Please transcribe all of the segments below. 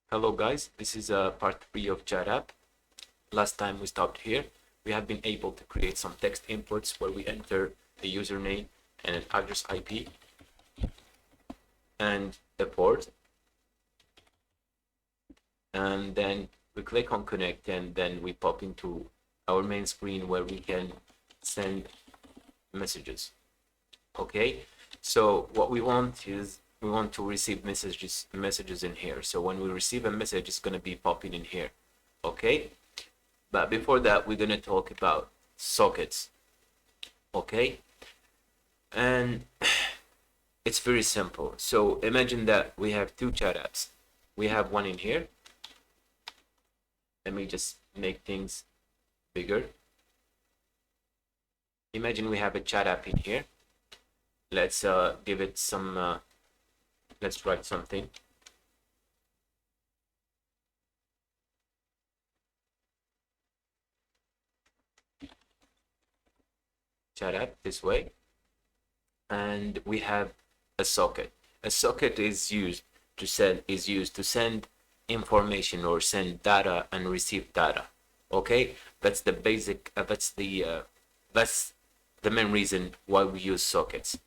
Hello guys, this is part 3 of chat app. Last time we stopped here. We have been able to create some text inputs where we enter a username and an address IP and a port, and then we click on connect, and then we pop into our main screen where we can send messages. Okay, so what we want is we want to receive messages in here. So when we receive a message, it's going to be popping in here. Okay, but before that, we're going to talk about sockets. Okay, and it's very simple. So imagine that we have two chat apps. We have one in here. Let me just make things bigger. Imagine we have a chat app in here. Let's give it some let's write something. Chat app this way, and we have a socket. A socket is used to send information or send data and receive data. Okay, that's the basic. That's the main reason why we use sockets.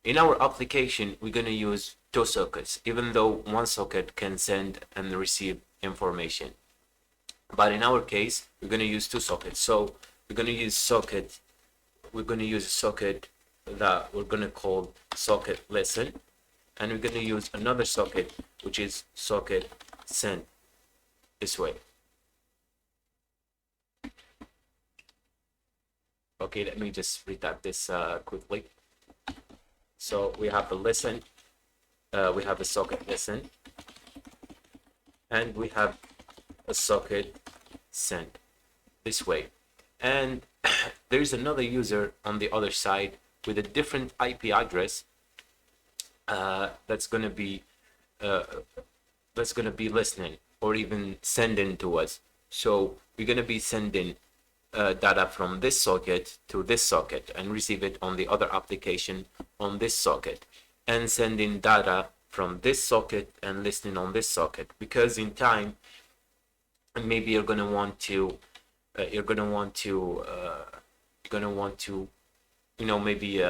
In our application, we're going to use two sockets, even though one socket can send and receive information. But in our case, we're going to use two sockets. So we're going to use a socket that we're going to call socket listen, and we're going to use another socket which is socket send this way. Okay, let me just retype this quickly. So we have a listen, we have a socket listen, and we have a socket send this way. And there's another user on the other side with a different IP address that's gonna be listening or even sending to us. So we're gonna be sending data from this socket to this socket and receive it on the other application on this socket, and sending data from this socket and listening on this socket, because in time maybe you're gonna want to maybe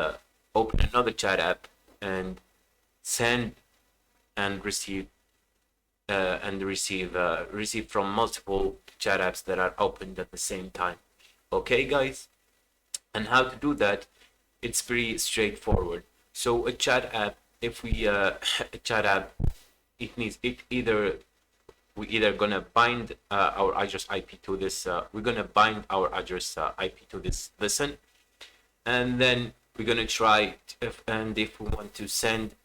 open another chat app and send and receive receive from multiple chat apps that are opened at the same time. Okay guys, and how to do that, it's pretty straightforward. So a chat app, if we a chat app, we either gonna bind our address IP to this we're gonna bind our address IP to this listen, and then we're gonna try if we want to send,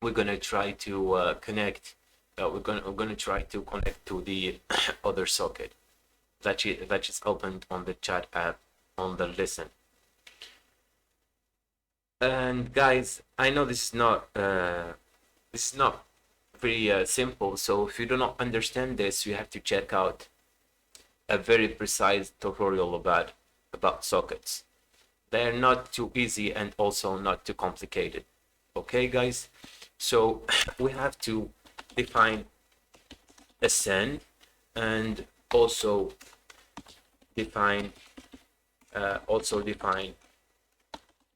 we're gonna try to connect we're gonna try to connect to the other socket that is opened on the chat app on the listen. And guys, I know this is not pretty simple, so if you do not understand this, you have to check out a very precise tutorial about sockets. They're not too easy and also not too complicated. Okay guys, so we have to define a send and also define a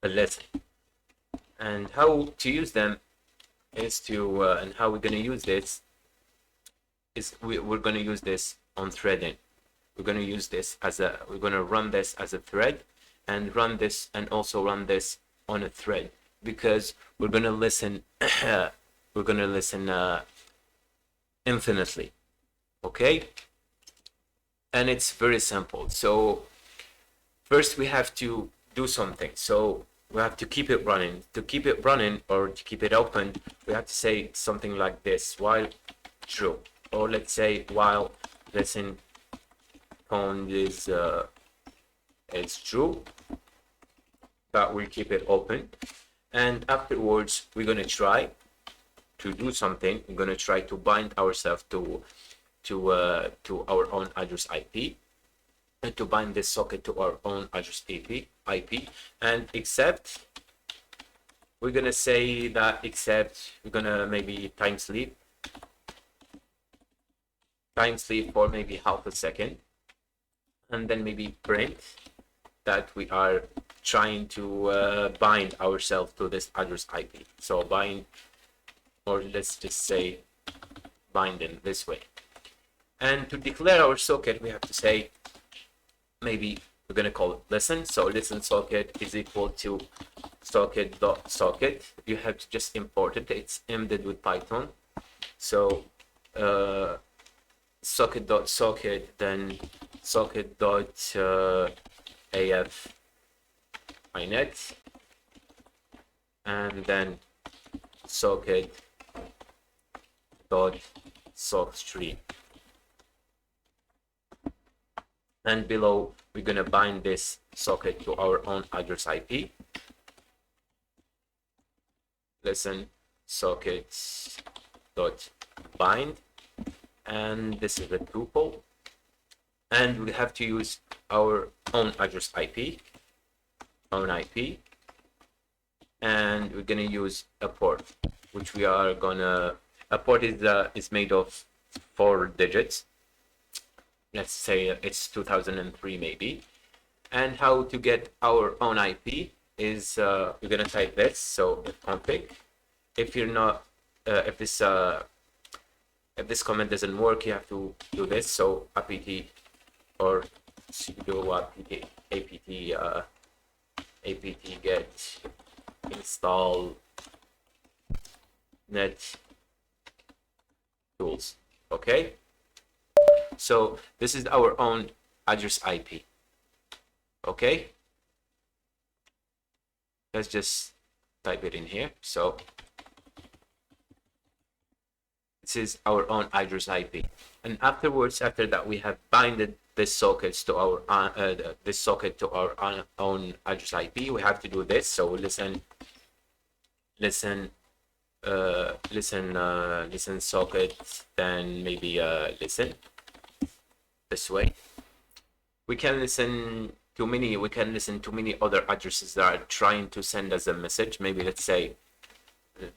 listen. And how to use them is to and how we're going to use this is we're going to use this on threading. We're going to use this as we're going to run this as a thread, and run this and also run this on a thread, because we're going to listen infinitely. Okay, and it's very simple. So first we have to do something. So we have to keep it running. To keep it running or to keep it open, we have to say something like this: while true, or let's say while listen on is true, but we keep it open. And afterwards, we're gonna try to do something. We're gonna try to bind ourselves to our own address IP, and to bind this socket to our own address IP, and except, we're gonna say that except, we're gonna maybe time sleep time sleep for maybe half a second, and then maybe print that we are trying to bind ourselves to this address IP. So bind, or let's just say bind in this way. And to declare our socket, we have to say, maybe we're going to call it listen. So listen socket is equal to socket.socket. You have to just import it. It's embedded with Python. So socket.socket, then socket.af inet, and then socket.sockstream. And below, we're going to bind this socket to our own address IP. Listen sockets dot bind, and this is the tuple, and we have to use our own address IP, and we're gonna use a port, which we are gonna, a port is made of 4 digits. Let's say it's 2003 maybe. And how to get our own IP is we're gonna type this. So config. If you're not, if this comment doesn't work, you have to do this. So apt or sudo apt get install net tools. Okay. So this is our own address IP. Okay. Let's just type it in here. So this is our own address IP. And afterwards, after that, we have binded this sockets to our this socket to our own address IP. We have to do this. So listen socket, then maybe listen this way. We can listen to many other addresses that are trying to send us a message. Maybe let's say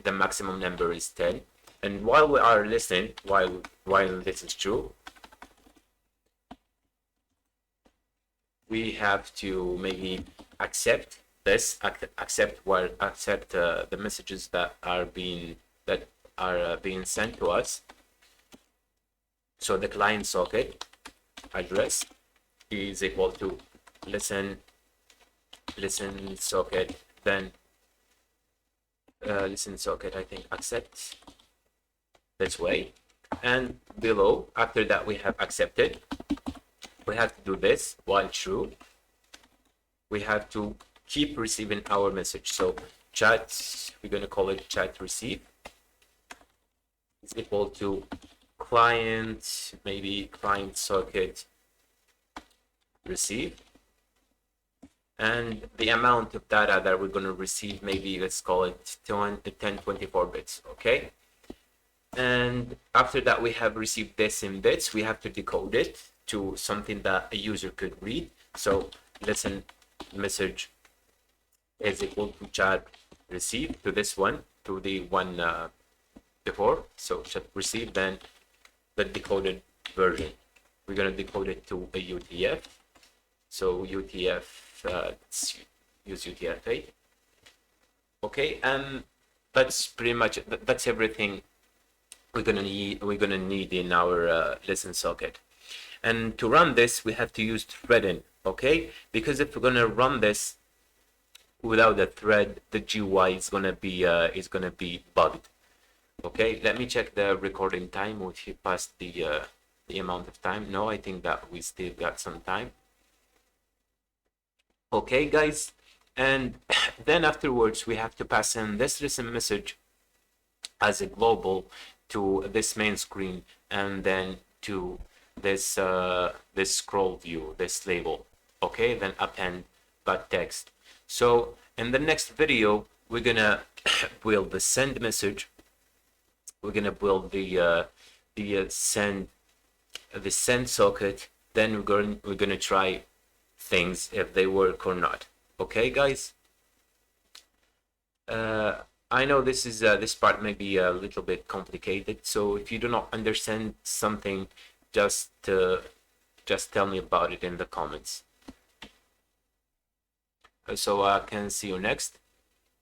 the maximum number is 10. And while we are listening, while this is true, we have to maybe accept this, accept the messages that are being sent to us. So the client socket address is equal to listen socket, then listen socket, I think, accept this way. And below, after that we have accepted, we have to do this while true. We have to keep receiving our message. So chat, we're going to call it chat receive, is equal to client, maybe client socket receive, and the amount of data that we're going to receive, maybe let's call it 1024 bits. Okay. And after that, we have received this in bits. We have to decode it to something that a user could read. So listen message is equal to chat receive, to this one, to the one before. So chat receive, then the decoded version. We're going to decode it to a UTF. So UTF, let's use UTF-8. Okay, and that's pretty much, that's everything we're gonna need in our listen socket. And to run this, we have to use threading. Okay, because if we're gonna run this without a thread, the GUI is gonna be bugged. Okay, let me check the recording time. If you passed the amount of time. No, I think that we still got some time. Okay, guys, and then afterwards we have to pass in this listen message as a global to this main screen, and then to this this scroll view, this label. Okay, then append but text. So in the next video, we're gonna build the send message. We're gonna build the send socket. Then we're gonna try things if they work or not. Okay, guys. I know this is this part may be a little bit complicated, so if you do not understand something, just tell me about it in the comments. So I can see you next.